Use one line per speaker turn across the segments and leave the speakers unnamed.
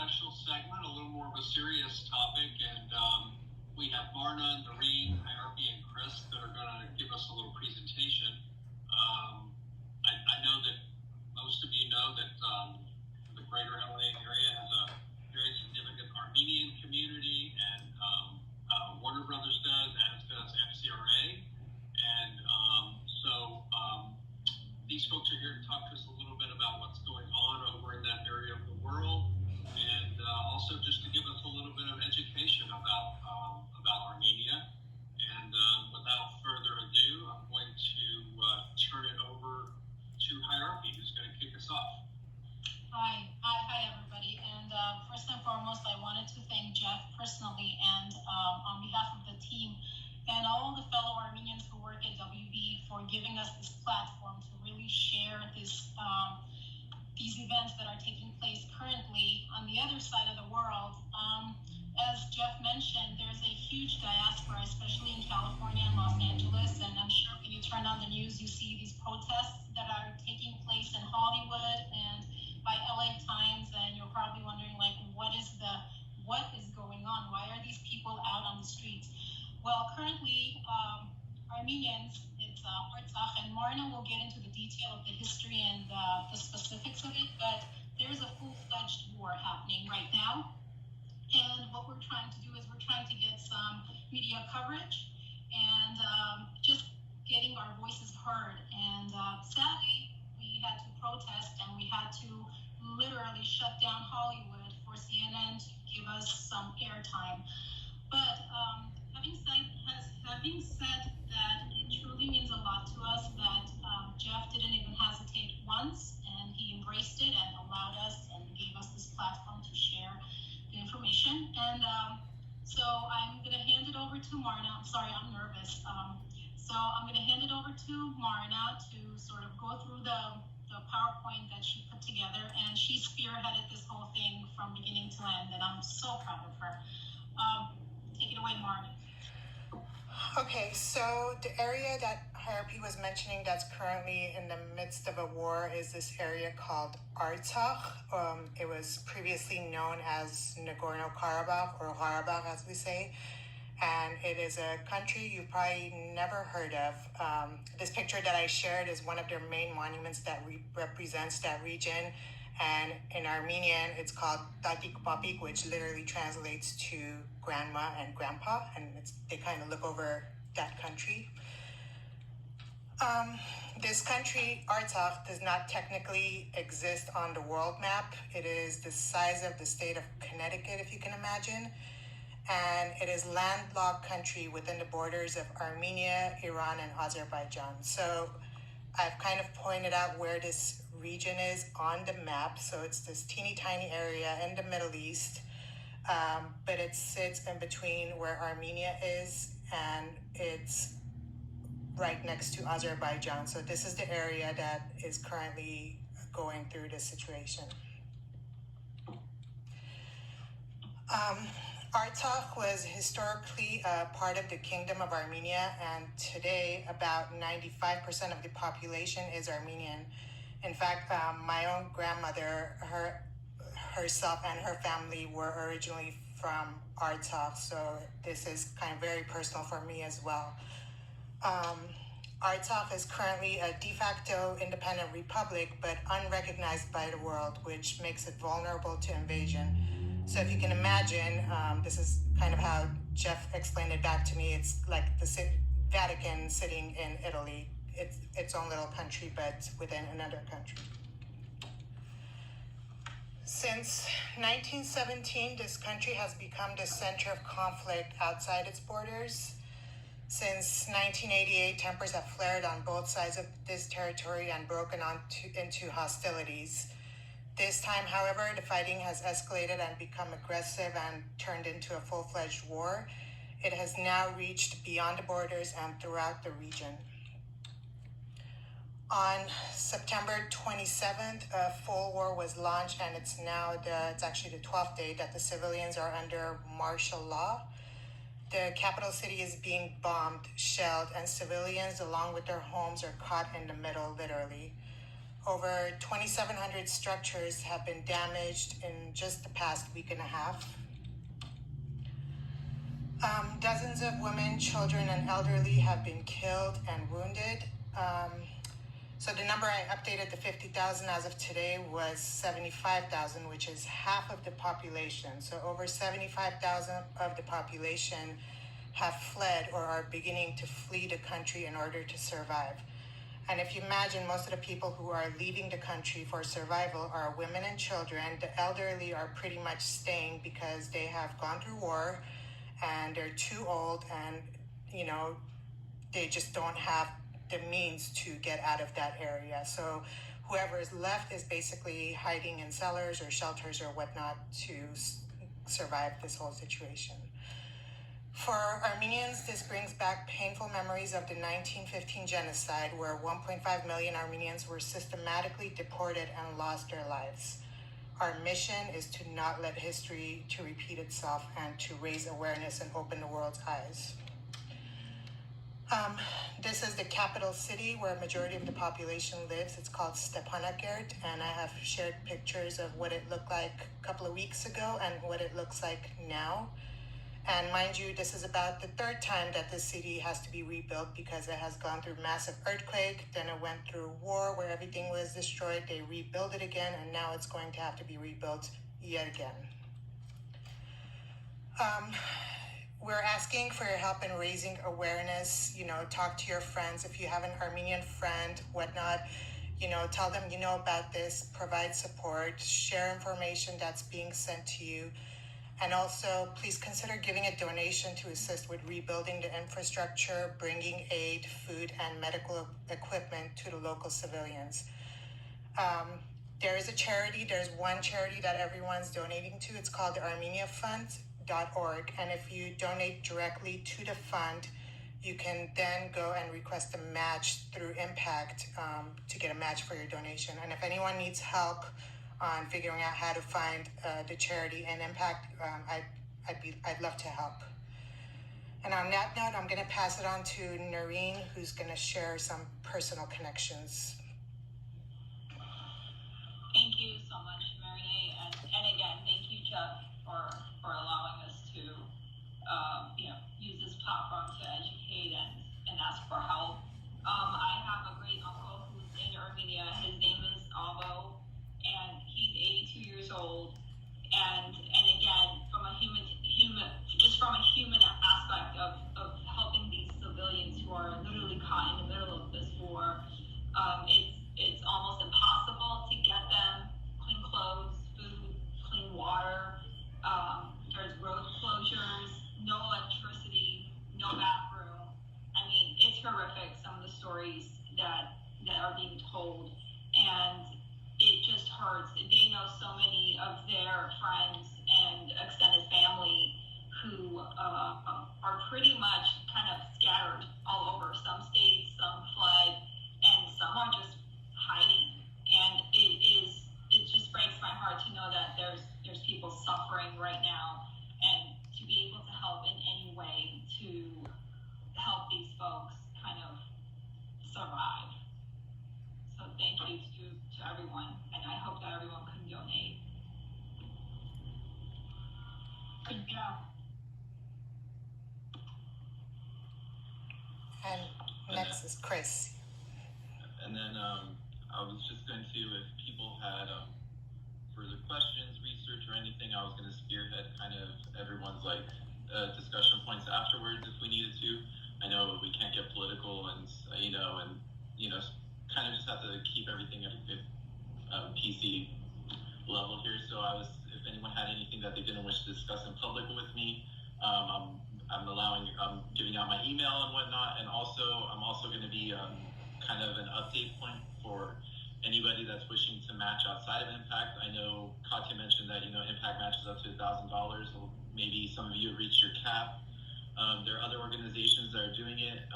special segment, a little more of a serious topic, and we have Marna, Noreen, Harvey, and Chris that are going to give us a little presentation. I know that most of you know that the greater LA area has a very significant Armenian community, and Warner Brothers does, as does FCRA. And these folks are here to talk to us a little bit about what's going on over in that area of the world, and also just to give us a little bit of education about Armenia. And without further ado, I'm going to turn it over to Hierarchy, who's going to kick us off.
Hi everybody. And first and foremost, I wanted to thank Jeff personally and on behalf of the team and all the fellow Armenians who work at WB for giving us this platform to really share these events that are taking place currently on the other side of the world. As Jeff mentioned, there's a huge diaspora, especially in California and Los Angeles, and I'm sure when you turn on the news, you see these protests that are taking place in Hollywood and by LA Times, and you're probably wondering, like, what is going on? Why are these people out on the streets? Well, currently, Armenians, it's Artsakh, and Marna will get into the detail of the history and the specifics of it, but there's a full-fledged war happening right now. And what we're trying to do is we're trying to get some media coverage and just getting our voices heard. And sadly, we had to protest and we had to literally shut down Hollywood for CNN to give us some airtime. But having said that, it truly means a lot to us that Jeff didn't even hesitate once, and he embraced it and allowed us and gave us this platform to share the information. And so I'm going to hand it over to Marna. I'm sorry, I'm nervous. So I'm going to hand it over to Marna to sort of go through the PowerPoint that she put together, and she spearheaded this whole thing from beginning to end, and I'm so proud of her. Take it away, Marna.
Okay, so the area that Harpy was mentioning that's currently in the midst of a war is this area called Artsakh. It was previously known as Nagorno-Karabakh, or Karabakh as we say, and it is a country you've probably never heard of. This picture that I shared is one of their main monuments that represents that region, and in Armenian it's called Tatik Papik, which literally translates to grandma and grandpa, and they kind of look over that country. This country, Artsakh, does not technically exist on the world map. It is the size of the state of Connecticut, if you can imagine, and it is landlocked country within the borders of Armenia, Iran, and Azerbaijan. So I've kind of pointed out where this region is on the map. So it's this teeny tiny area in the Middle East, but it sits in between where Armenia is, and it's right next to Azerbaijan. So this is the area that is currently going through this situation. Artsakh was historically part of the Kingdom of Armenia, and today about 95% of the population is Armenian. In fact, my own grandmother, herself and her family were originally from Artsakh, so this is kind of very personal for me as well. Artsakh is currently a de facto independent republic, but unrecognized by the world, which makes it vulnerable to invasion. So if you can imagine, this is kind of how Jeff explained it back to me. It's like the Vatican sitting in Italy. It's its own little country, but within another country. Since 1917, this country has become the center of conflict outside its borders. Since 1988, tempers have flared on both sides of this territory and broken into hostilities. This time, however, the fighting has escalated and become aggressive and turned into a full-fledged war. It has now reached beyond the borders and throughout the region. On September 27th, a full war was launched, and it's actually the 12th day that the civilians are under martial law. The capital city is being bombed, shelled, and civilians, along with their homes, are caught in the middle, literally. Over 2,700 structures have been damaged in just the past week and a half. Dozens of women, children, and elderly have been killed and wounded. So the number I updated, the 50,000 as of today, was 75,000, which is half of the population. So over 75,000 of the population have fled or are beginning to flee the country in order to survive. And if you imagine, most of the people who are leaving the country for survival are women and children. The elderly are pretty much staying because they have gone through war and they're too old, and they just don't have the means to get out of that area. So whoever is left is basically hiding in cellars or shelters or whatnot to survive this whole situation. For Armenians, this brings back painful memories of the 1915 genocide, where 1.5 million Armenians were systematically deported and lost their lives. Our mission is to not let history to repeat itself and to raise awareness and open the world's eyes. This is the capital city where a majority of the population lives. It's called Stepanakert, and I have shared pictures of what it looked like a couple of weeks ago and what it looks like now. And mind you, this is about the third time that the city has to be rebuilt because it has gone through massive earthquake, then it went through war where everything was destroyed, they rebuilt it again, and now it's going to have to be rebuilt yet again. We're asking for your help in raising awareness. Talk to your friends. If you have an Armenian friend, whatnot, tell them you know about this, provide support, share information that's being sent to you. And also, please consider giving a donation to assist with rebuilding the infrastructure, bringing aid, food, and medical equipment to the local civilians. There is a charity, there's one charity that everyone's donating to. It's called the ArmeniaFund.org. And if you donate directly to the fund, you can then go and request a match through Impact to get a match for your donation. And if anyone needs help on figuring out how to find the charity and Impact, I'd love to help. And on that note, I'm going to pass it on to Noreen, who's going to share some personal connections.
Thank you so much, Marinee, and again, thank you, Jeff, for allowing us to use this platform to educate and ask for help. I have a great uncle who's in Armenia. His name is Avo, and he's 82 years old. And again, from a human aspect of helping these civilians who are literally caught in the middle of this war, it's almost impossible to get them clean clothes, food, clean water. There's road closures, no electricity, no bathroom. I mean, it's horrific, some of the stories that are being told, and it just hurts. They know so many of their friends and extended family who are pretty much kind of scattered all over. Some states, some fled, and some are just hiding. And it just breaks my heart to know that there's people suffering right now, and to be able to help in any way to help these folks kind of survive. So thank you to everyone, and I hope that everyone can donate.
Good job.
And next is Chris.
And then I was just going to, if people had further questions, research, or anything, I was going to spearhead kind of everyone's discussion points afterwards if we needed to. I know we can't get political and kind of just have to keep everything at a good PC level here. So if anyone had anything that they didn't wish to discuss in public with me, I'm giving out my email and whatnot, and I'm also going to be kind of an update point for anybody that's wishing to match outside of Impact. I know Katya mentioned that Impact matches up to $1,000. Well, maybe some of you have reached your cap. There are other organizations that are doing it.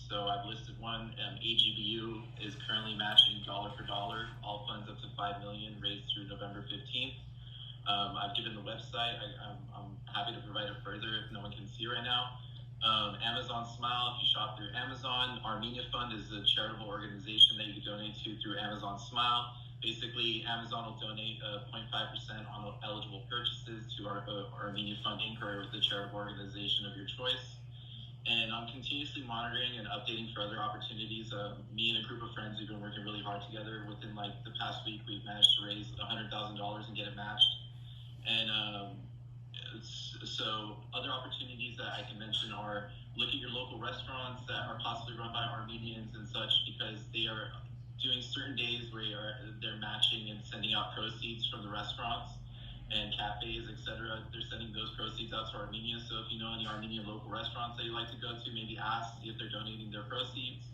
So I've listed one. AGBU is currently matching dollar for dollar, all funds up to $5 million raised through November 15th. I've given the website. I'm happy to provide it further if no one can see right now. Amazon Smile, if you shop through Amazon. Armenia Fund is a charitable organization that you can donate to through Amazon Smile. Basically, Amazon will donate 0.5% on eligible purchases to our Armenia Fund Inc., or the charitable organization of your choice. And I'm continuously monitoring and updating for other opportunities. Me and a group of friends have been working really hard together. Within like the past week, we've managed to raise $100,000 and get it matched. And so other opportunities that I can mention are look at your local restaurants that are possibly run by Armenians and such, because they are doing certain days where they're matching and sending out proceeds from the restaurants and cafes, etc. They're sending those proceeds out to Armenia. So if you know any Armenian local restaurants that you like to go to, maybe ask, see if they're donating their proceeds.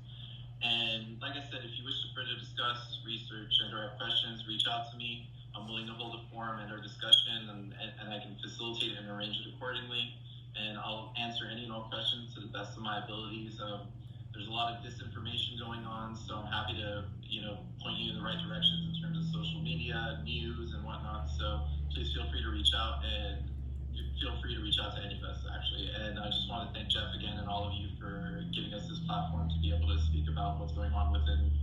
And like I said, if you wish to further discuss, research, and or have questions, reach out to me. I'm willing to hold a forum and our discussion, and I can facilitate it and arrange it accordingly. And I'll answer any and all questions to the best of my abilities. There's a lot of disinformation going on, so I'm happy to, point you in the right directions in terms of social media, news, and whatnot. So please feel free to reach out, and feel free to reach out to any of us, actually. And I just want to thank Jeff again and all of you for giving us this platform to be able to speak about what's going on within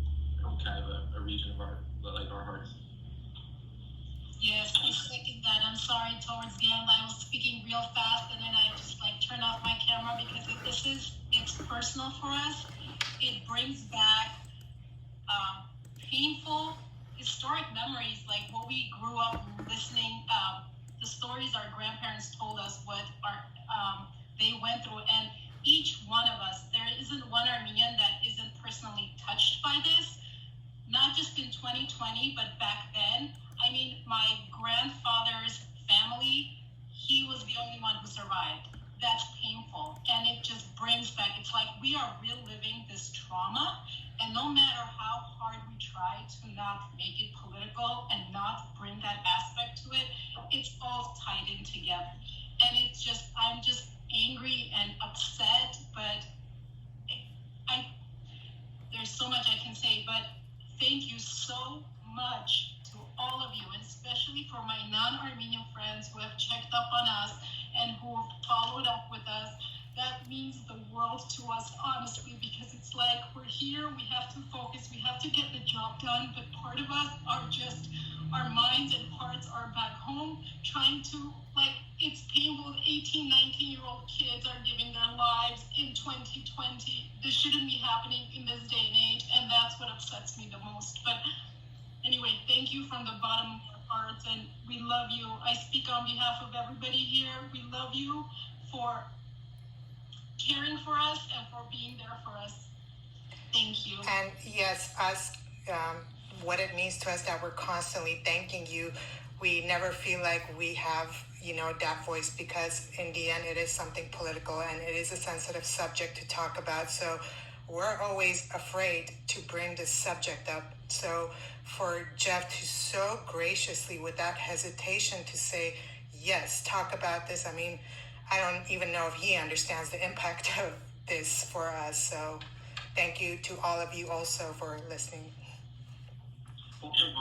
kind of a region of our hearts.
Yes, I second that. I'm sorry towards the end. I was speaking real fast and then I just turned off my camera because it's personal for us. It brings back painful historic memories, like what we grew up listening, the stories our grandparents told us, what they went through. And each one of us, there isn't one Armenian that isn't personally touched by this, not just in 2020, but back then. I mean, my grandfather's family, he was the only one who survived. That's painful. And it just brings back, it's like we are reliving this trauma. And no matter how hard we try to not make it political and not bring that aspect to it, it's all tied in together. And I'm just angry and upset, but there's so much I can say, but thank you so much to all of you, and especially for my non-Armenian friends who have checked up on us and who have followed up with us. That means the world to us, honestly, because it's like we're here, we have to focus, we have to get the job done, but part of us are just, our minds and hearts are back home trying to, it's painful. 18, 19-year-old kids are giving their lives in 2020. This shouldn't be happening in this day and age, and that's what upsets me the most. But anyway, thank you from the bottom of our hearts, and we love you. I speak on behalf of everybody here. We love you for caring for us and for being there for us. Thank you.
And yes, us, what it means to us that we're constantly thanking you. We never feel like we have, that voice, because in the end it is something political and it is a sensitive subject to talk about. So we're always afraid to bring this subject up. So for Jeff to so graciously, without hesitation, to say, yes, talk about this. I mean, I don't even know if he understands the impact of this for us. So thank you to all of you also for listening.
Okay,